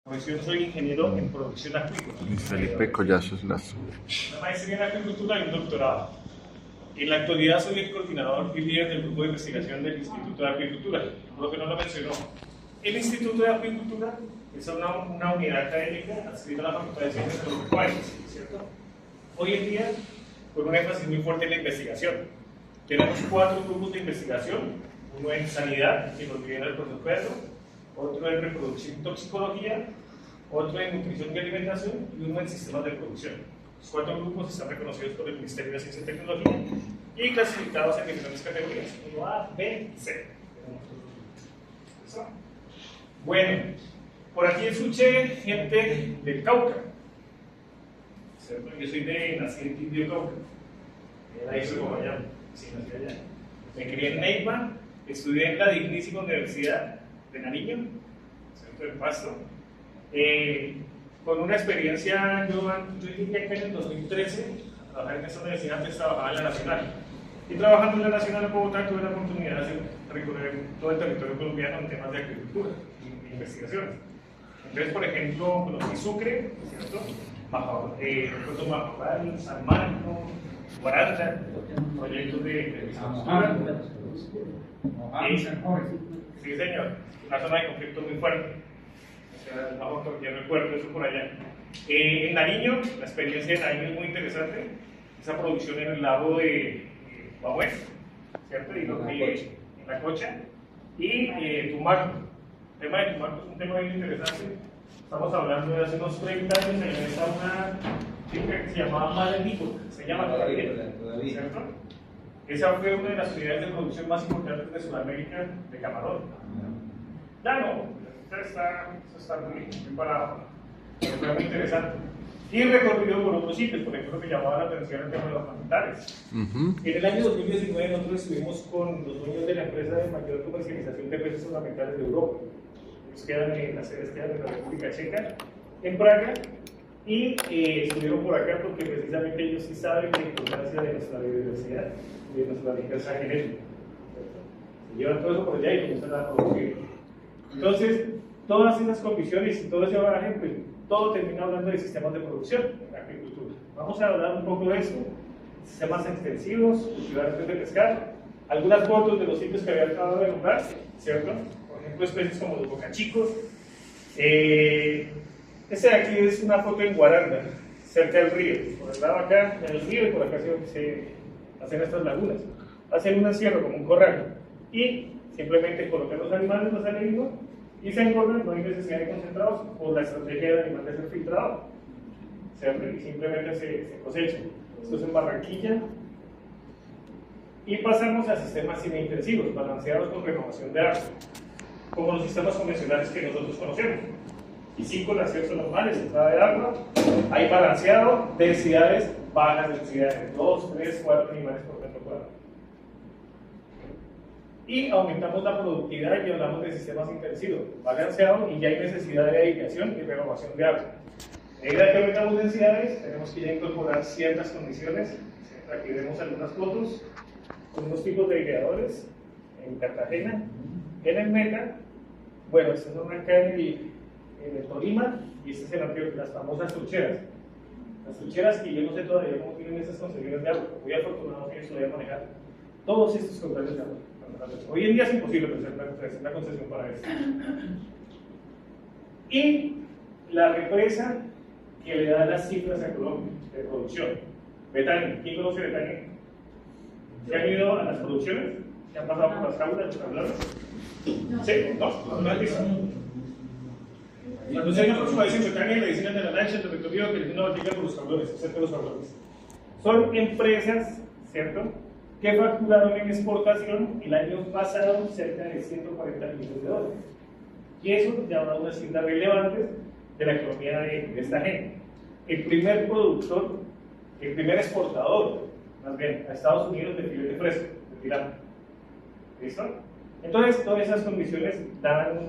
Yo soy ingeniero en producción acuícola. Luis Felipe Collazos Lazo. Una maestría en acuicultura y un doctorado. En la actualidad soy el coordinador y líder del grupo de investigación del Instituto de Acuicultura. Lo que no lo mencionó. El Instituto de Acuicultura es una unidad académica adscrita a la Facultad de Ciencias Agropecuarias, ¿cierto? Hoy en día, con un énfasis muy fuerte en la investigación. Tenemos 4 grupos de investigación: uno en sanidad, que nos lidera el profesor Pedro, otro en reproducción y toxicología, otro en nutrición y alimentación y uno en sistemas de producción. Los 4 grupos están reconocidos por el Ministerio de Ciencia y Tecnología y clasificados en diferentes categorías: 1A, B y C. Bueno, por aquí escuché gente del Cauca, ¿cierto? Yo soy de nací en Quindío, Cauca. Ahí soy como allá, sí, nací allá. Me crié en Neiva, estudié en la dignísima Universidad de Nariño, centro del Pasto, con una experiencia. Yo llegué acá en el 2013 a trabajar en esta universidad. Antes trabajaba en la Nacional, y trabajando en la Nacional en Bogotá tuve la oportunidad de recorrer todo el territorio colombiano en temas de agricultura e investigaciones. Entonces, por ejemplo, conocí Sucre, ¿cierto? Majahual, San Marco, Guaranda, proyectos de agricultura. Sí, señor, una zona de conflicto muy fuerte. O sea, el Bajo Torquero, el puerto, eso por allá. En Nariño, la experiencia de Nariño es muy interesante. Esa producción en el lago de Bahués, ¿cierto? Y en la Cocha. Y Tumaco. El tema de Tumaco es un tema bien interesante. Estamos hablando de hace unos 30 años. En esta una finca que se llamaba Madre Nico, se llama todavía, ¿cierto? Esa fue una de las unidades de producción más importantes de Sudamérica de camarón. Ya no, eso está muy parado. Fue muy interesante. Y recorrido por otros sitios, por ejemplo, que llamaba la atención el tema de los manantiales. En el año 2019 nosotros estuvimos con los dueños de la empresa de mayor comercialización de peces ornamentales de Europa. Ellos quedan en las sedes de la República Checa, en Praga, y estuvieron por acá porque precisamente ellos sí saben la importancia de nuestra biodiversidad y de nuestra riqueza genética. Se llevan todo eso por allá y comienzan a producir. Entonces, todas esas condiciones y todo ese bagaje, pues todo termina hablando de sistemas de producción en la agricultura. Vamos a hablar un poco de eso: sistemas extensivos, cultivar antes de pescar, algunas fotos de los sitios que había acabado de nombrar, ¿cierto? Por ejemplo, especies como los bocachicos. Este de aquí es una foto en Guaranda, cerca del río. Por el lado acá, en el río, y por acá se hacen estas lagunas. Hacen un encierro como un corral y simplemente colocan los animales, los alevines, y se engordan. No hay necesidad de concentrados por la estrategia del animal de ser filtrado, ¿cierto? Y simplemente se cosechan. Esto es en Barranquilla. Y pasamos a sistemas semi-intensivos, balanceados con renovación de agua, como los sistemas convencionales que nosotros conocemos. Piscícolas, acceso normales, entrada de agua, hay balanceado, densidades bajas, densidades 2, 3, 4 animales por metro cuadrado. Y aumentamos la productividad y hablamos de sistemas intensivos, balanceado, y ya hay necesidad de dedicación y renovación de agua. A medida que aumentamos densidades, tenemos que ya incorporar ciertas condiciones. Aquí vemos algunas fotos con unos tipos de irrigadores en Cartagena, en el Meta. Bueno, estas son acá en el Tolima, y este es el Antioquia, las famosas trucheras. Las trucheras que yo no sé todavía cómo tienen esas concesiones de agua. Muy afortunado que estudiar manejar todos estos controles de agua. Hoy en día es imposible hacer una concesión para eso. Y la represa que le da las cifras a Colombia de producción. Betania. ¿Quién conoce Betania? ¿Se han ido a las producciones? ¿Se han pasado por las jaulas, los tablados? ¿Sí? ¿No? ¿No han visto? Cuando se llama país en Betania, le dicen de la lancha, el territorio que les una batalla por los cabrones, cerca de los cabrones. Son empresas, ¿cierto?, que facturaron en exportación el año pasado cerca de 140 millones de dólares. Y eso ya da unas cifras relevantes de la economía de esta gente. El primer productor, el primer exportador, más bien, a Estados Unidos de filete fresco, de tilapia. ¿Listo? Entonces, todas esas condiciones dan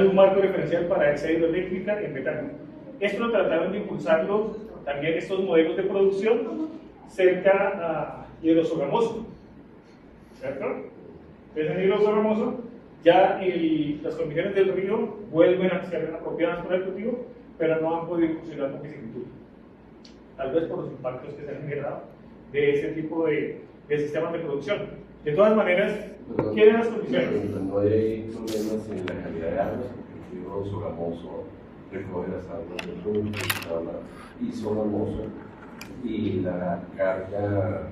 un marco referencial para esa hidroeléctrica en Betania. Esto trataron de impulsarlo también, estos modelos de producción, cerca a Hidrosogamoso, ¿cierto? Entonces en Hidrosogamoso Ya las condiciones del río vuelven a ser apropiadas para el cultivo, pero no han podido funcionar con piscicultura. Tal vez por los impactos que se han generado de ese tipo de sistemas de producción. De todas maneras, ¿qué las condiciones? No hay problemas en la calidad de aguas, porque el río Sogamoso recoge las aguas del río y Sogamoso, y la carga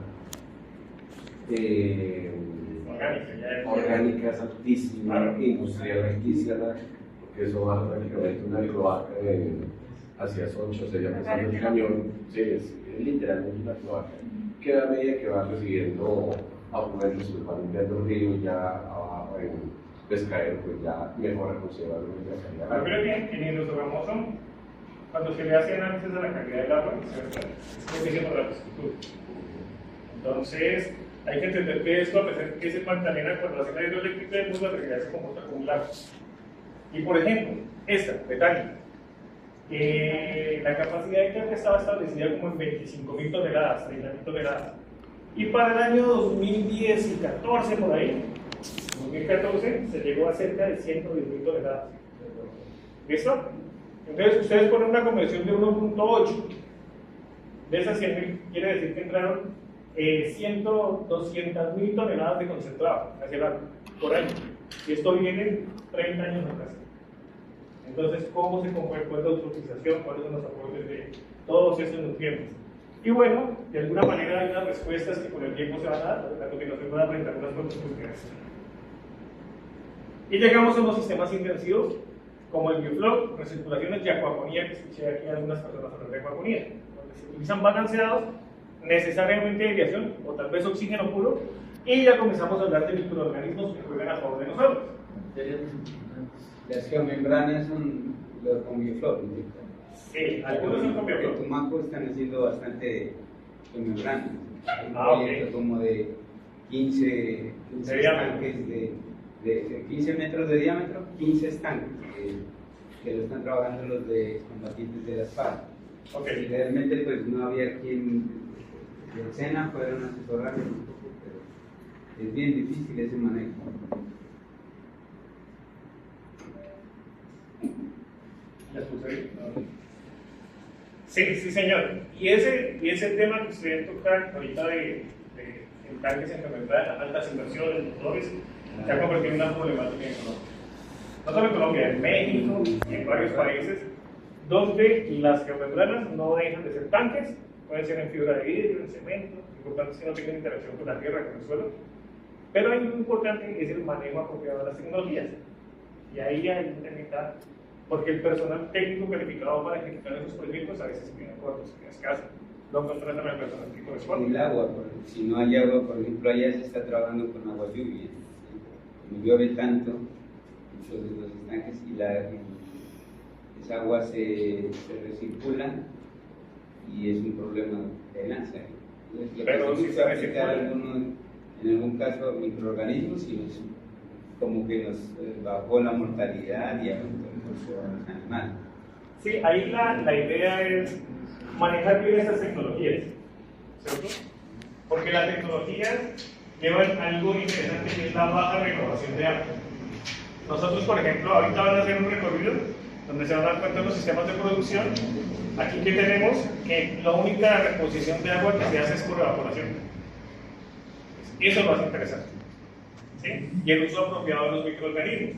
orgánica es altísima, claro. Industrial altísima, porque eso va prácticamente una cloaca hacia Soncha, o sea, ya pasando el cañón, sí, es literalmente una cloaca, que a medida que va recibiendo afluentes, pues va limpiando el río y ya abajo en Pescadero, pues ya mejora considerablemente la calidad del agua. Pero bien, en Hidro Sogamoso, cuando se le hace análisis de la calidad del agua, es propicio para la piscicultura. Entonces, hay que entender que esto, a pesar de que es el Magdalena, cuando hace la hidroeléctrica del mundo, la realidad se comporta como un lago. Y por ejemplo, esta, Betania, la capacidad de carga estaba establecida como en 25.000 toneladas, 30.000 toneladas. Y para el año 2010 y 14 por ahí, 2014, se llegó a cerca de 110.000 toneladas. ¿Listo? Entonces, ustedes ponen una conversión de 1.8. De esas 100.000, quiere decir que entraron 200.000 toneladas de concentrado hacia el agua por año. Y esto viene 30 años atrás. Entonces, ¿cómo se comporta la utilización? ¿Cuáles son los aportes de todos esos nutrientes? Y bueno, de alguna manera hay unas respuestas que con el tiempo se van a dar, a continuación van a presentar unas conclusiones. Y llegamos a unos sistemas intensivos como el bioflow, recirculaciones y acuaponía, que escuché aquí a algunas personas hablar de acuaponía, donde se utilizan balanceados, necesariamente aireación o tal vez oxígeno puro, y ya comenzamos a hablar de microorganismos que juegan a favor de nosotros. Las geomembranas son los con bioflor, ¿no? Sí, algunos son con En bioflow. Tumaco están haciendo bastante geomembranas. Un Ah, proyecto ok. como de 15 De diámetro. estanques de 15 metros de diámetro, 15 estanques que lo están trabajando los de combatientes de las FARC. Ok. Y realmente pues no había quien de escena fueron a asesorarnos un poco, pero es bien difícil ese manejo. ¿Ya puse ahí? Sí, sí, señor. Y ese tema que usted toca ahorita de tanques en geomembrana, altas inversiones, motores, se ha convertido en una problemática en Colombia. No solo en Colombia, en México y en varios países, donde las geomembranas no dejan de ser tanques, pueden ser en fibra de vidrio, en cemento, lo importante es que no tengan interacción con la tierra, con el suelo, pero hay un importante es el manejo apropiado de las tecnologías. Y ahí hay un temita, porque el personal técnico calificado para ejecutar esos proyectos a veces queda corto, se queda escaso. No contratan al personal que Y corresponde. el agua, si no hay agua, por ejemplo, allá se está trabajando con agua lluvia. ¿Sí? Como llueve tanto, muchos de los estanques esa agua se recircula y es un problema de lanza. Entonces, lo Pero que si se se busca aplicar recircula. en algún caso microorganismos y como que nos bajó la mortalidad y aumentó el consumo de los animales. Sí, ahí la idea es manejar bien esas tecnologías, ¿cierto? Porque las tecnologías llevan algo interesante que es la baja renovación de agua. Nosotros, por ejemplo, ahorita van a hacer un recorrido donde se van a dar cuenta de los sistemas de producción. Aquí que tenemos que la única reposición de agua que se hace es por evaporación. Eso lo hace interesante. ¿Sí? Y el uso apropiado de los microorganismos.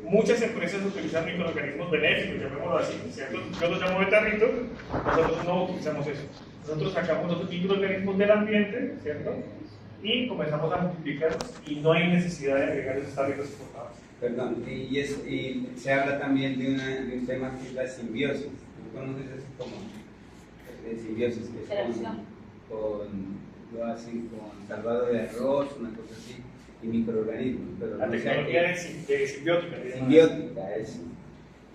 Muchas empresas utilizan microorganismos benéficos, llamémoslo así, ¿cierto? Yo los llamo betarritos, nosotros no utilizamos eso. Nosotros sacamos los microorganismos del ambiente, ¿cierto? Y comenzamos a multiplicarlos y no hay necesidad de agregar esos tarritos exportados. Perdón, y se habla también de un tema que es la simbiosis. ¿Tú conoces eso como de simbiosis? Que es lo hacen con salvado de arroz, una cosa así, y microorganismos. Pero La no sé tecnología qué- de simbiótica. simbiótica, eso.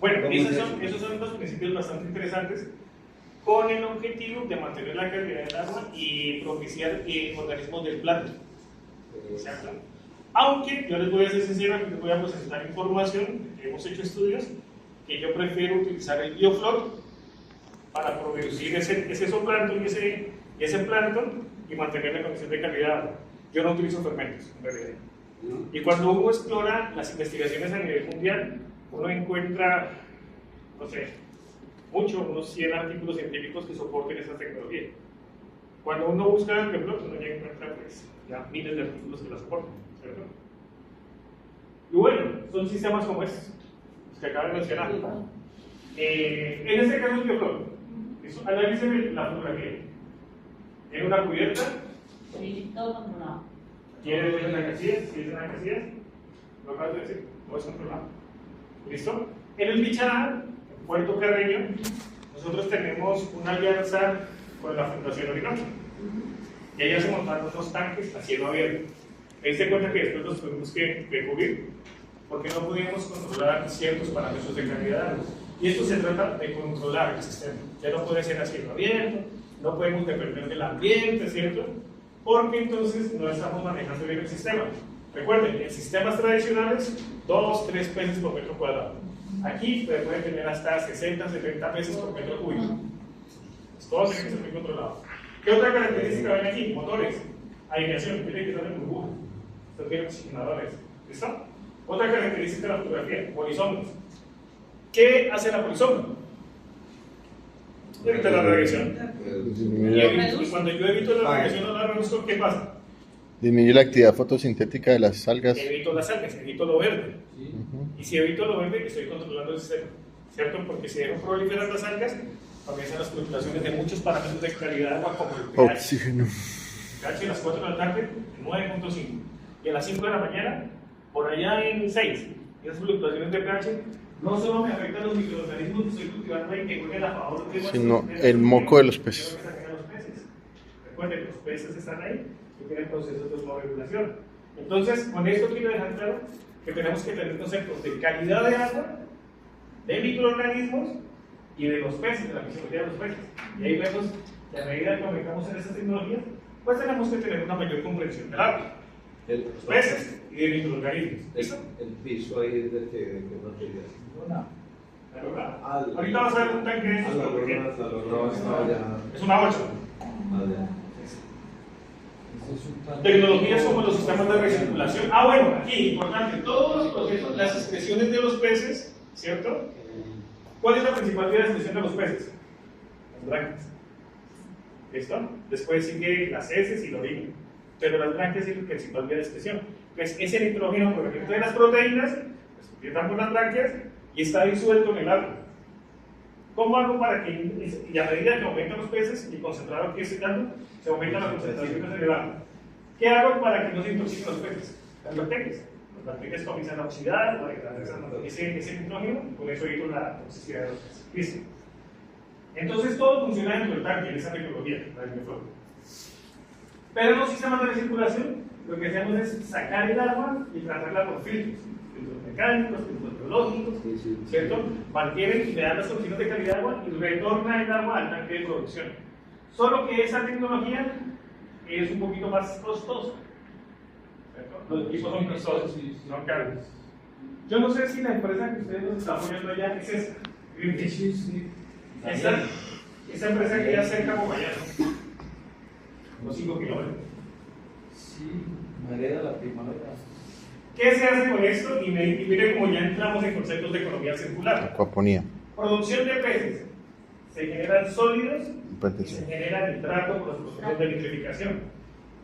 Bueno, ¿Cómo esos es son, eso? esos son unos principios bastante interesantes con el objetivo de mantener la calidad del agua y propiciar organismos del plato. ¿Cierto? Aunque yo les voy a ser sincero, les voy a presentar información, hemos hecho estudios, que yo prefiero utilizar el bioflor para producir ese zooplancton y ese plancton y mantener la condición de calidad. Yo no utilizo fermentos, en realidad. ¿no? Y cuando uno explora las investigaciones a nivel mundial, uno encuentra, no sé, unos 100 artículos científicos que soporten esa tecnología. Cuando uno busca el blog, uno ya encuentra pues, ya miles de artículos que la soportan, ¿cierto? Y bueno, son sistemas como estos, los que acabo de mencionar. En este caso es bioflor. Analíceme la fotografía. Tiene una cubierta. Sí, todo controlado. ¿Quiere ver la casilla? ¿Sí es una casilla? Lo acabas de decir, no es controlado. ¿Listo? En el Bichaná, en Puerto Carreño, nosotros tenemos una alianza con la Fundación Orinoco. Y allá se montaron unos tanques a cielo abierto. Ahí se cuenta que después los tuvimos que cubrir, porque no podíamos controlar ciertos parámetros de calidad. Y esto se trata de controlar el sistema. Ya no puede ser a cielo abierto, no podemos depender del ambiente, ¿cierto? Porque entonces no estamos manejando bien el sistema. Recuerden, en sistemas tradicionales, 2, 3 peces por metro cuadrado. Aquí puede tener hasta 60, 70 peces por metro cúbico. Todo tiene que ser muy controlado. ¿Qué otra característica ven aquí? Motores, aireación, miren que están en burbujas. Esto tiene oxigenadores. ¿Listo? Otra característica de la fotografía, polisombras. ¿Qué hace la polisombra? Evita la radiación. Y cuando yo evito la radiación o la reduzco, ¿qué pasa? Disminuye la actividad fotosintética de las algas. Evito las algas, evito lo verde. Y si evito lo verde, estoy controlando el sistema, ¿cierto? Porque si dejo proliferar las algas, comienzan las fluctuaciones de muchos parámetros de calidad de agua, como el pH. Oxígeno. pH a las 4 de la tarde, 9.5. Y a las 5 de la mañana, por allá en 6. Y esas fluctuaciones de pH no solo me afectan los microorganismos que estoy cultivando y que jueguen a favor de Sino el moco de los peces. Recuerden, los peces están ahí y tienen procesos de osmorregulación. Entonces, con esto quiero dejar claro que tenemos que tener conceptos de calidad de agua, de microorganismos y de los peces, de la fisiología de los peces. Y ahí vemos que a medida que aumentamos en estas tecnologías, pues tenemos que tener una mayor comprensión del agua, de los peces y de microorganismos. ¿Listo? El piso ahí es de que no te digas. ¿La verdad? Ahorita vas a ver un tanque de estos, porque es una 8. Tecnologías como los sistemas de recirculación. Bueno, aquí, importante, todos los procesos, las excreciones de los peces, ¿cierto? ¿Cuál es la principal vía de excreción de los peces? Las branquias. ¿Listo? Después sigue las heces y la orina. Pero las branquias es la principal vía de excreción. Pues ese nitrógeno, por ejemplo, de las proteínas, pues empiezan por las branquias y está disuelto en el agua. ¿Cómo hago para que, y a medida que aumentan los peces y el concentrado que estoy dando, se aumentan las concentraciones en el agua? ¿Qué hago para que no se intoxiquen los peces? Las bacterias. Las bacterias comienzan a oxidar, para que ese nitrógeno, con eso evito la toxicidad de los peces. ¿Listo? Entonces todo funciona dentro del tanque, en esa tecnología, la del bioflor. Pero en los sistemas de recirculación, lo que hacemos es sacar el agua y tratarla por filtros mecánicos, filtros biológicos, ¿cierto? Mantienen y le dan las condiciones de calidad de agua y retorna el agua al tanque de producción. Solo que esa tecnología es un poquito más costosa, ¿cierto? Los equipos son costosos, son caros. Yo no sé si la empresa que ustedes nos están poniendo allá es esta, Greenpeace. Esta empresa que ya cerca como allá, unos 5 kilómetros. Sí, María la primavera. ¿Qué se hace con esto? Y mire cómo ya entramos en conceptos de economía circular. Acuaponía. Producción de peces. Se generan sólidos y se genera nitrato por los procesos de nitrificación.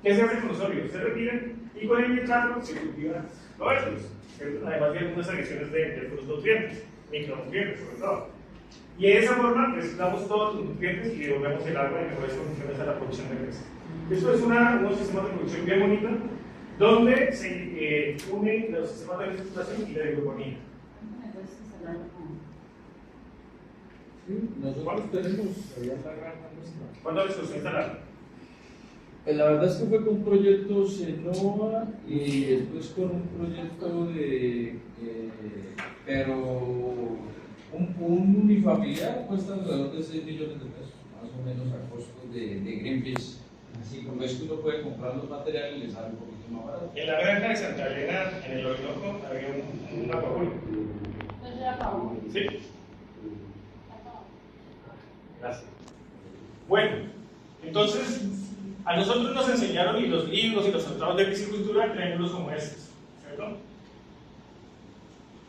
¿Qué se hace con los sólidos? Se retiran y con el nitrato se cultivan los verdes, además de algunas adiciones de los nutrientes, micronutrientes sobre todo. Y de esa forma pues, damos todos los nutrientes y devolvemos el agua en mejores condiciones a la producción de peces. Esto es unos sistemas de producción bien bonitos donde se unen los sistemas de recirculación y la hidroponía. Sí, nosotros tenemos allá en la granja nuestra. ¿Cuándo les costó instalar? La verdad es que fue con un proyecto Senova y después con un proyecto de. Pero un unifamiliar cuesta alrededor de 6 millones de pesos, más o menos a costos de Greenpeace. Así como es que uno puede comprar los materiales y les sale un poquito más barato. En la granja de Santa Elena, en el Orinoco, había un acuaculio. Entonces era Pablo. Sí. Gracias. Bueno, entonces, a nosotros nos enseñaron y los libros y los tratados de piscicultura triángulos como estos. ¿cierto?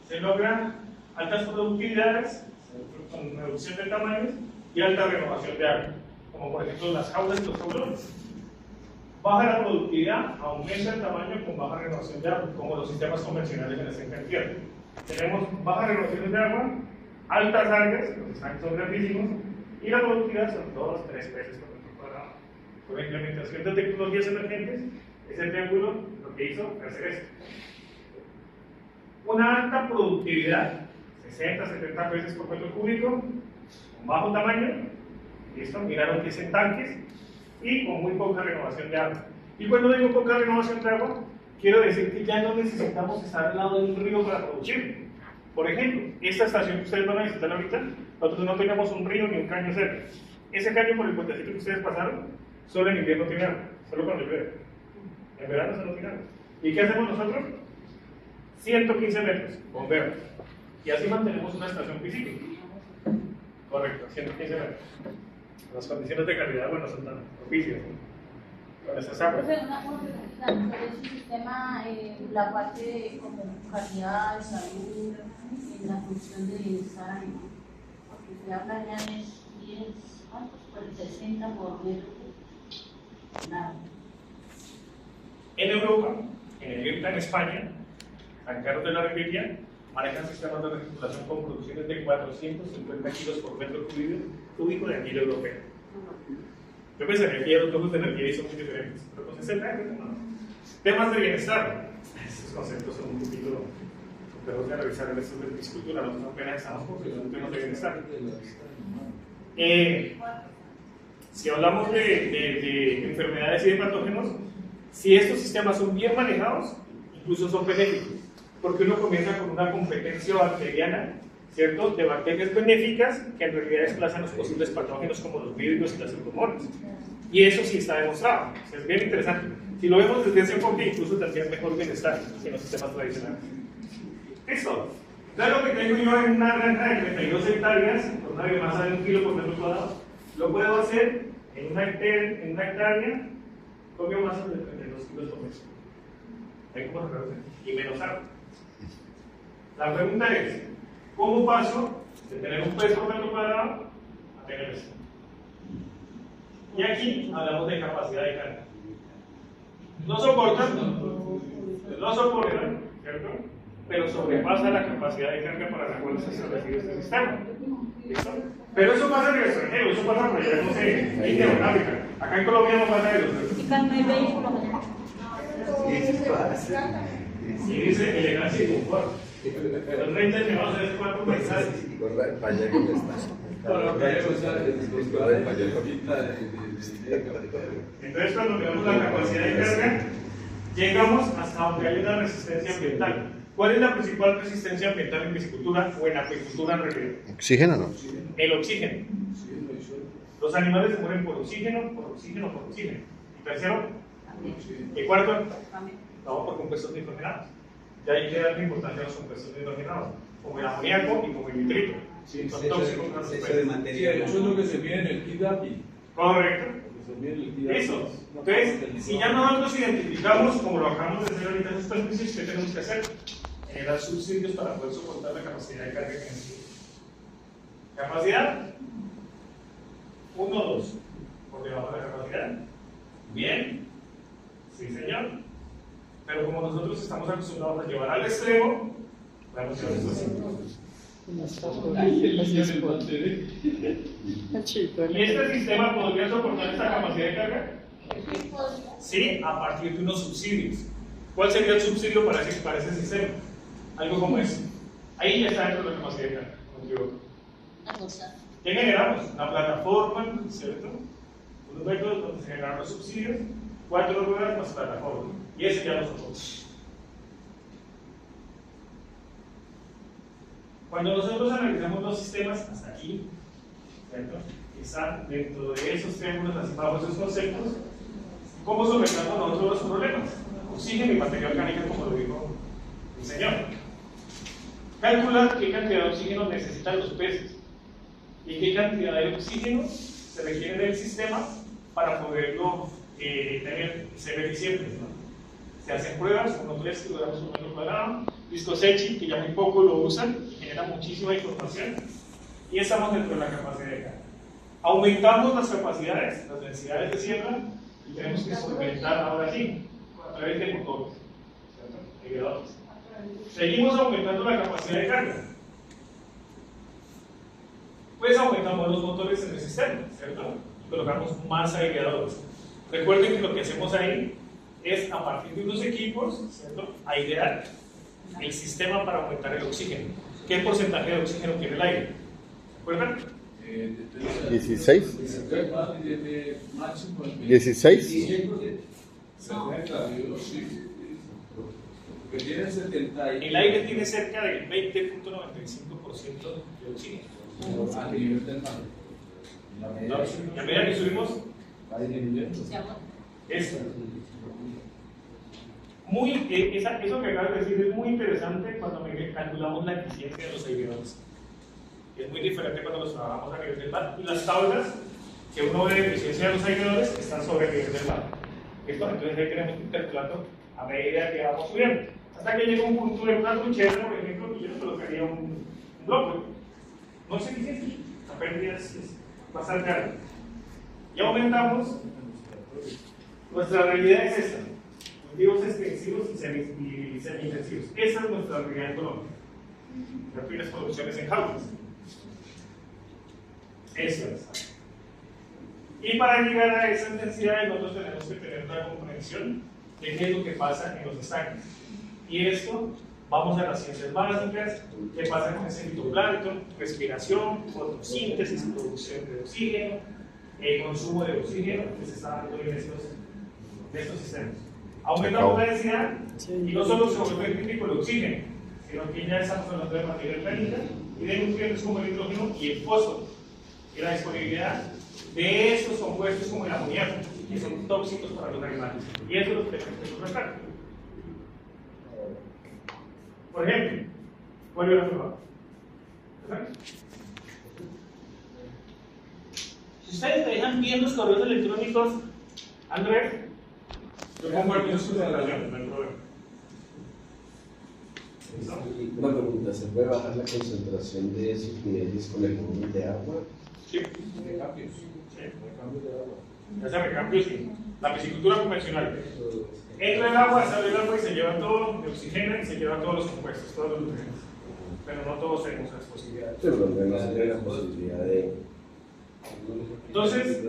Se logran altas productividades con reducción de tamaños y alta renovación de agua, como por ejemplo las jaulas y los jaulones. Baja la productividad, aumenta el tamaño con baja renovación de agua, como los sistemas convencionales en la estanque en tierra. Tenemos baja renovación de agua, altas algas, los estanques son grandísimos, y la productividad son 2-3 peces por metro cuadrado. Con la implementación de tecnologías emergentes, ese triángulo lo que hizo fue hacer esto. Una alta productividad, 60-70 peces por metro cúbico, con bajo tamaño, listo, miraron que es en tanques, y con muy poca renovación de agua. Y cuando digo poca renovación de agua, quiero decir que ya no necesitamos estar al lado de un río para producir. Por ejemplo, esta estación que ustedes van a visitar ahorita, nosotros no tenemos un río ni un caño cerca. Ese caño por el puentecito que ustedes pasaron, solo en invierno tiene agua, solo cuando llueve. En verano solo tiene agua. ¿Y qué hacemos nosotros? 115 metros, bomberos. Y así mantenemos una estación piscina. Correcto, 115 metros. Las condiciones de calidad, bueno, son tan propicias, ¿no? Con estas aguas. Profe, una pregunta, sobre ese sistema, la parte de como calidad, salud, en la función de bienestar animal, porque se habla ya de 10, ¿cuántos? Por el 60 por metro. Nada. En Europa, en el IRTA en España, San Carlos de la Ribilla, manejan sistemas de regulación con producciones de 450 kilos por metro cúbico de anhilo europeo. Yo pensaría que ya los flujos de energía son muy diferentes, pero con 60 no. Temas de bienestar, estos conceptos son un poquito complejos de revisar en estos de piscicultura, nosotros apenas estamos por temas de bienestar. Si hablamos de enfermedades y de patógenos, si estos sistemas son bien manejados, incluso son benéficos, porque uno comienza con una competencia bacteriana, ¿cierto?, de bacterias benéficas que en realidad desplazan los posibles patógenos como los virus y las pseudomonas. Y eso sí está demostrado, o sea, es bien interesante. Si lo vemos desde ese enfoque, incluso tendría mejor bienestar que en los sistemas tradicionales. Eso. Entonces, lo que tengo yo en una granja de 32 hectáreas, con una biomasa de 1 kilo por metro cuadrado, lo puedo hacer en una hectárea con biomasa de 32 kilos por metro. ¿Ven cómo se reduce? Y menos agua. La pregunta es, ¿cómo paso de tener un pez por metro cuadrado a tener esto? Y aquí hablamos de capacidad de carga. No soportan, ¿cierto? Pero sobrepasa la capacidad de carga para la cual se ha establecido este sistema. ¿Listo? Pero eso pasa en el extranjero, eso pasa por allá, no sé, en África. Acá en Colombia no pasa eso. ¿Y cuando hay vehículos? Y dice elegancia y confort. Los 30 llevados a ese cuerpo mensajes. Entonces, cuando tenemos la capacidad de carga, llegamos hasta donde hay una resistencia ambiental. ¿Cuál es la principal resistencia ambiental en piscicultura o en apicultura en realidad? ¿Oxígeno no? El oxígeno. Los animales se mueren por oxígeno, por oxígeno, por oxígeno. ¿Y tercero? ¿Y cuarto? No, por compuestos nitrogenados. Y ahí queda la importancia de los compuestos nitrogenados, como el amoníaco y como el nitrito. Sí, Son tóxicos para los peces. Sí, eso es lo que se mide en el KIDAPI. Correcto. Se mide en el KIDAPI. Eso. Entonces, si ya nosotros identificamos, como lo acabamos de hacer ahorita en estos perjuicios, ¿qué tenemos que hacer? Generar subsidios para poder soportar la capacidad de carga que necesitamos. Capacidad 1 o 2. Por debajo de la capacidad. Bien. Sí, señor. Pero como nosotros estamos acostumbrados a llevar al extremo, vamos a llevar esto así. ¿Y este sistema podría soportar esta capacidad de carga? Sí, a partir de unos subsidios. ¿Cuál sería el subsidio para ese sistema? Algo como eso. Ahí ya está dentro de la capacidad de carga. ¿Qué generamos? Una plataforma, ¿cierto? Unos métodos donde se generan los subsidios, 4 ruedas más plataforma. Y ese ya lo soporta. Cuando nosotros analizamos los sistemas hasta aquí, ¿cierto?, están dentro de esos triángulos, así bajo esos conceptos, ¿cómo solventamos nosotros los problemas? Oxígeno y materia orgánica, como lo dijo el señor. Calcular qué cantidad de oxígeno necesitan los peces y qué cantidad de oxígeno se requiere del sistema para poderlo ser eficientes, ¿no? se hacen pruebas, 1,3 kilogramos por metro cuadrado, Viscosechi, que ya muy poco lo usan, genera muchísima información, y estamos dentro de la capacidad de carga. Aumentamos las capacidades, las densidades de siembra, y tenemos que solventar ahora sí, a través de motores, ¿cierto? Aeradores. Seguimos aumentando la capacidad de carga. Pues aumentamos los motores en el sistema, ¿cierto? Y colocamos más aireadores. Recuerden que lo que hacemos ahí es, a partir de unos equipos, ¿cierto?, airear el sistema para aumentar el oxígeno. ¿Qué porcentaje de oxígeno tiene el aire? ¿Se acuerdan? 16. Máximo 16. 72, sí. Porque tiene 70. El aire tiene cerca del 20.95% de oxígeno. A nivel del mar. Y a medida que subimos, eso. Eso que acabas de decir es muy interesante cuando calculamos la eficiencia de los aireadores. Es muy diferente cuando los trabajamos a nivel del mar. Y las tablas que uno ve de eficiencia de los aireadores están sobre el nivel del mar. ¿Listo? Entonces ahí tenemos que ir calculando a medida que vamos subiendo. Hasta que llega un punto de una trinchera, por ejemplo, y yo colocaría un bloque. No es eficiente, la pérdida es bastante alta. Y aumentamos. Nuestra realidad es esta: cultivos extensivos y semi-intensivos. Esa es nuestra realidad en Colombia. Las producciones en jaulas. Eso es. Y para llegar a esa intensidad, nosotros tenemos que tener una comprensión de qué es lo que pasa en los estanques. Y esto, vamos a las ciencias básicas, qué pasa con ese fitoplancton, respiración, fotosíntesis, producción de oxígeno, consumo de oxígeno que se está dando en estos sistemas. Aumentamos la densidad y no solo se vuelve crítico el oxígeno, sino que ya estamos hablando de materia orgánica y de nutrientes como el hidrógeno y el fósforo, y la disponibilidad de estos compuestos como el amoníaco, que son tóxicos para los animales. Y eso es lo que tenemos que contrastar. Por ejemplo, vuelve a la prueba. Si ustedes me dejan bien los correos electrónicos, Andrés, yo comparto su relación, no hay problema. Una pregunta, ¿se puede bajar la concentración de sulfides con el volumen de agua? Sí, De cambios. sí, ese recambio sí. La piscicultura convencional. Entra el agua, sale el agua y se lleva todo, se oxigena y se lleva todos los compuestos, todos los nutrientes. Pero no todos tenemos esas posibilidades. Sí, pero no se tiene la posibilidad de... Entonces,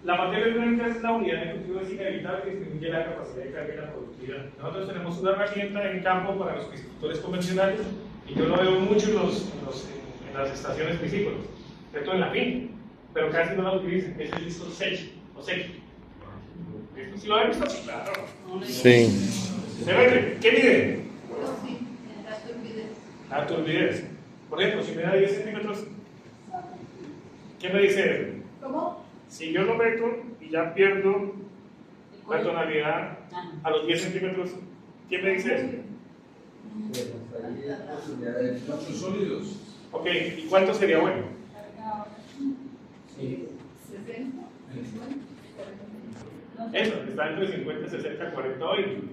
la materia orgánica es la unidad de cultivo, es inevitable que disminuye la capacidad de carga y la productividad. Nosotros tenemos una herramienta en campo para los piscicultores convencionales, y yo lo veo mucho en las estaciones piscícolas, excepto en la finca, pero casi no la utilizan, es el disco Sechi o Sechi. ¿Esto sí lo han visto? Sí, claro. Sí. ¿Se ve? ¿Qué mide? La turbidez. Por ejemplo, si me da 10 centímetros, ¿qué me dice? ¿Cómo? Si yo lo meto y ya pierdo la tonalidad a los 10 centímetros, ¿quién me dice eso? Los sólidos. Ok, ¿y cuánto sería bueno? Eso, está entre 50, 60, 40 hoy.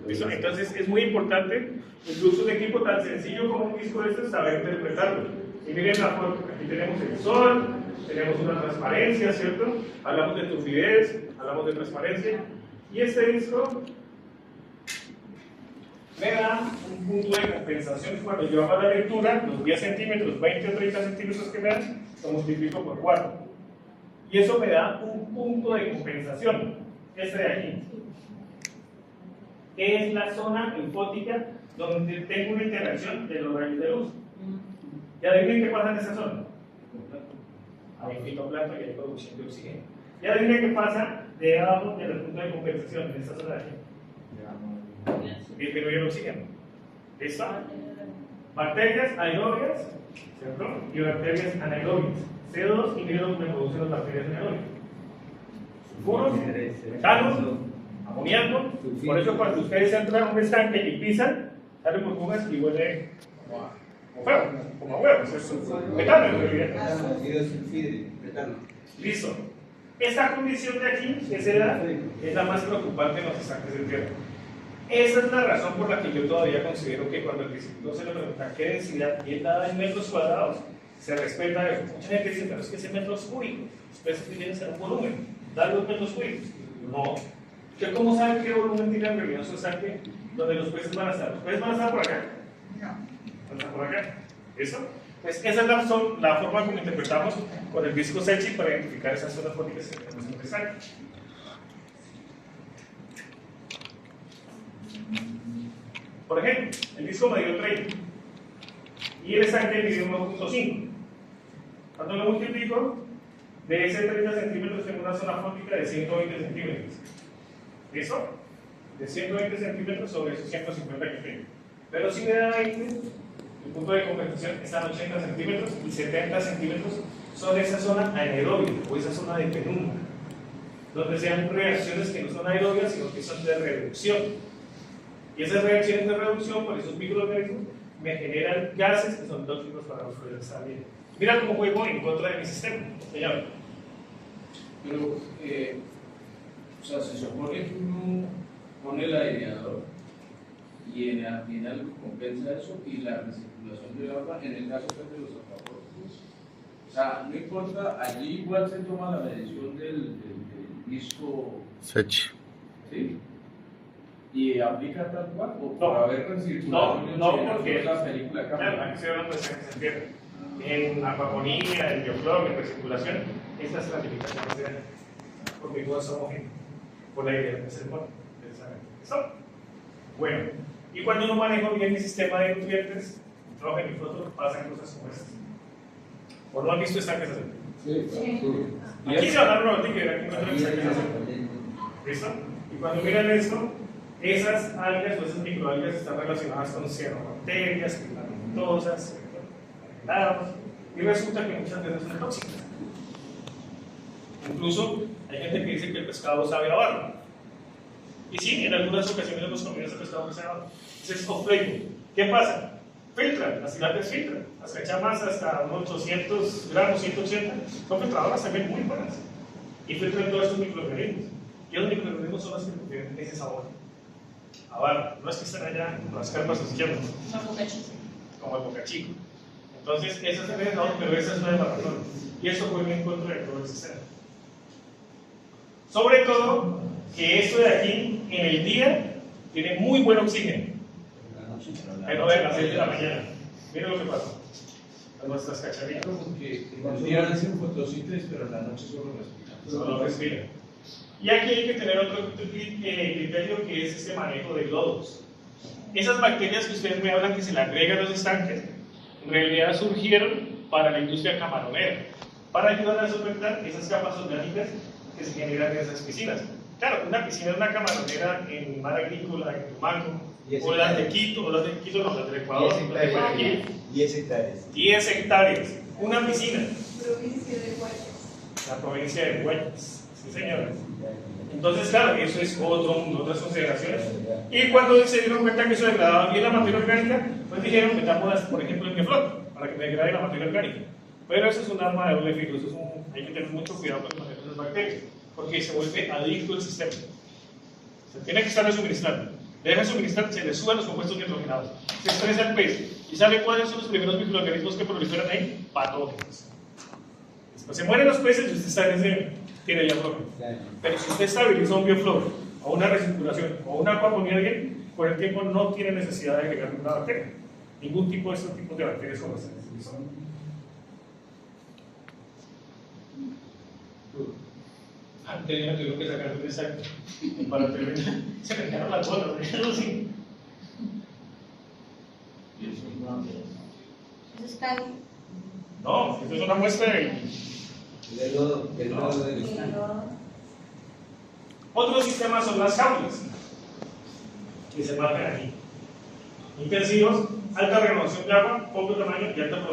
Entonces es muy importante, incluso un equipo tan sencillo como un disco de estos, saber interpretarlo. Y miren la foto, aquí tenemos el sol, tenemos una transparencia, ¿cierto? Hablamos de turbidez, hablamos de transparencia. Y este disco me da un punto de compensación cuando yo hago la lectura, los 10 centímetros, 20 o 30 centímetros que me dan, lo multiplico por 4. Y eso me da un punto de compensación, este de aquí. Que es la zona linfótica donde tengo una interacción de los rayos de luz. ¿Y adivinen qué pasa en esa zona? Hay fitoplancton y hay producción de oxígeno. ¿Y adivinen qué pasa debajo del punto de compensación en esta zona de aquí? Disminuye el oxígeno. ¿Listo? Bacterias aerobias, ¿cierto? Y bacterias anaerobias. CO2 y lo que producen las bacterias anaerobias. Sulfuros, metano, amoníaco. Por eso cuando ustedes entran a un estanque y pisan, salen burbujas y huele como feo, como a huevos. Es metano en realidad. Ácido sulfídrico, metano. Listo. Esta condición de aquí, esa edad, es la más preocupante en los estanques de tierra. Esa es la razón por la que yo todavía considero que cuando el discípulo se le pregunta qué densidad y es dada en metros cuadrados, se respeta eso. Mucha gente dice, pero es que es en metros cúbicos, los peces tienen que ser un volumen, dale los metros cúbicos. No. ¿Usted cómo sabe qué volumen tiene en realidad su estanque donde los peces van a estar? ¿Los peces van a estar por acá? No. ¿Van a estar por acá? ¿Eso? Pues esa es la forma como interpretamos con el disco Secchi para identificar esas zonas fónicas que tenemos en el estanque. Por ejemplo, el disco midió 30 y el estanque midió 1.5. Cuando lo multiplico, de ese 30 centímetros tengo una zona fónica de 120 centímetros. ¿Eso? De 120 centímetros sobre esos 150 que tengo. Pero si me da 20, el punto de compensación está en 80 centímetros y 70 centímetros son esa zona anaerobia o esa zona de penumbra, donde sean reacciones que no son aerobias, sino que son de reducción. Y esas reacciones de reducción por esos microorganismos me generan gases que son tóxicos para los fluidos también. Mira cómo juego en contra de mi sistema, señor. Pero, o sea, se supone que uno pone el aireador y al final compensa eso y la recirculación del agua en el caso de los acuaportos. O sea, no importa, allí igual se toma la medición del disco Secchi. ¿sí? Y aplica tal cual o por haber recirculación no, porque la película claro, cambia. aquí estoy hablando de estanques en tierra. En acuaponía, en bioflora, en recirculación, esta estratificación no se da, porque no es homogéneo, por la idea de ser bueno, precisamente. ¿Listo? Bueno, y cuando uno maneja bien mi sistema de nutrientes, nitrógeno y fósforo, pasan cosas como estas. ¿O no han visto estanques así? Sí. Aquí se van a dar una noticia y aquí encuentran estanques así. ¿Listo? Y cuando miran esto, esas algas o esas microalgas están relacionadas con cianobacterias, filamentosas, y resulta que muchas veces son tóxicas. Incluso hay gente que dice que el pescado sabe a barro. Y sí, en algunas ocasiones hemos comido ese pescado que sabe a barro. Ese es off-flavor. ¿Qué pasa? Filtran, las tilapias filtran. Las cachamas hasta unos 800 gramos, 180, son filtradoras también muy buenas. Y filtran todos esos microorganismos. Y los microorganismos son los que tienen ese sabor a barro. No es que estén allá en las carpas izquierdas, como el bocachico. Entonces, esa es el sabor, pero esa es una de las razones. Y eso juega en contra de todo el sistema. Sobre todo, que esto de aquí, en el día, tiene muy buen oxígeno. Pero a las 6 de la mañana. Miren lo que pasa. A nuestras cacharitas. Porque en el día hacen fotosíntesis, pero en la noche solo respiran. Y aquí hay que tener otro criterio que es este manejo de lodos. Esas bacterias que ustedes me hablan que se le agregan a los estanques, en realidad surgieron para la industria camaronera, para ayudar a solventar esas capas orgánicas que se generan en esas piscinas. Claro, una piscina es una camaronera en mar agrícola, en Tumaco, o las de Quito, no, las del Ecuador, 10 hectáreas. 10 hectáreas, una piscina. Provincia de Guayas. La provincia de Guayas, sí señora. Entonces, claro, eso es otras consideraciones. Y cuando se dieron cuenta que eso degradaba bien la materia orgánica, pues dijeron, metámoslas, por ejemplo, en Bioflot, para que me degrade la materia orgánica. Pero eso es un arma de doble filo, hay que tener mucho cuidado con el manejo de las bacterias, porque se vuelve adicto el sistema. Se tiene que estarle suministrando. Deja de suministrar, se le suben los compuestos nitrogenados. Se estresa el pez. ¿Y sabe cuáles son los primeros microorganismos que proliferan ahí? Patógenos. Después se mueren los peces y usted está en ese, tiene ya flora. Pero si usted estabiliza un bioflora, o una recirculación, o una acuaponía bien, con el tiempo no tiene necesidad de agregar ninguna bacteria. Ningún tipo de estos tipos de bacterias son resistentes. Antes yo tuve que sacar un exacto para terminar. Se me quedaron las bolas, déjalo así. Eso está en No, esto es una muestra de. El lodo del estanque. Otro sistema son las jaulas, que se marcan aquí. Intensivos, alta renovación de agua, poco tamaño y alta producción.